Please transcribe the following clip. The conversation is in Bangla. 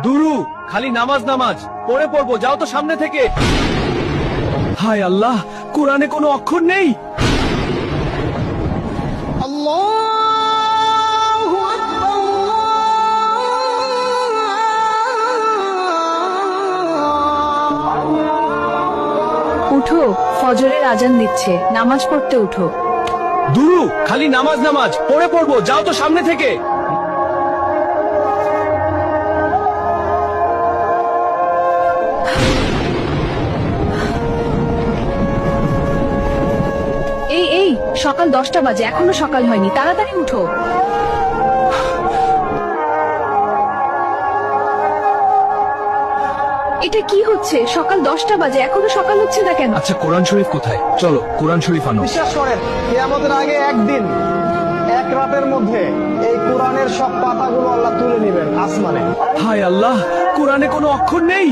দুরু, খালি নামাজ নামাজ পড়ে পড়বো, যাও তো সামনে থেকে। হায় আল্লাহ, কোরআনে কোনো অক্ষর নেই। উঠো, ফজরের আজান দিচ্ছে, নামাজ পড়তে উঠো। দুরু, খালি নামাজ নামাজ পড়ে পড়বো, যাও তো সামনে থেকে। এই এই, সকাল 10টা বাজে, এখনো সকাল হয়নি, তাড়াতাড়ি উঠো। এটা কি হচ্ছে? সকাল 10টা বাজে, এখনো সকাল হচ্ছে না কেন? আচ্ছা, কোরআন শরীফ কোথায়? চলো কোরআন শরীফ আনো। বিশ্বাস করেন, কিয়ামতের আগে একদিন, এক রাতের মধ্যে এই কোরআনের সব পাতাগুলো আল্লাহ তুলে নেবেন আসমানে। হায় আল্লাহ, কোরআনে কোনো অক্ষর নেই।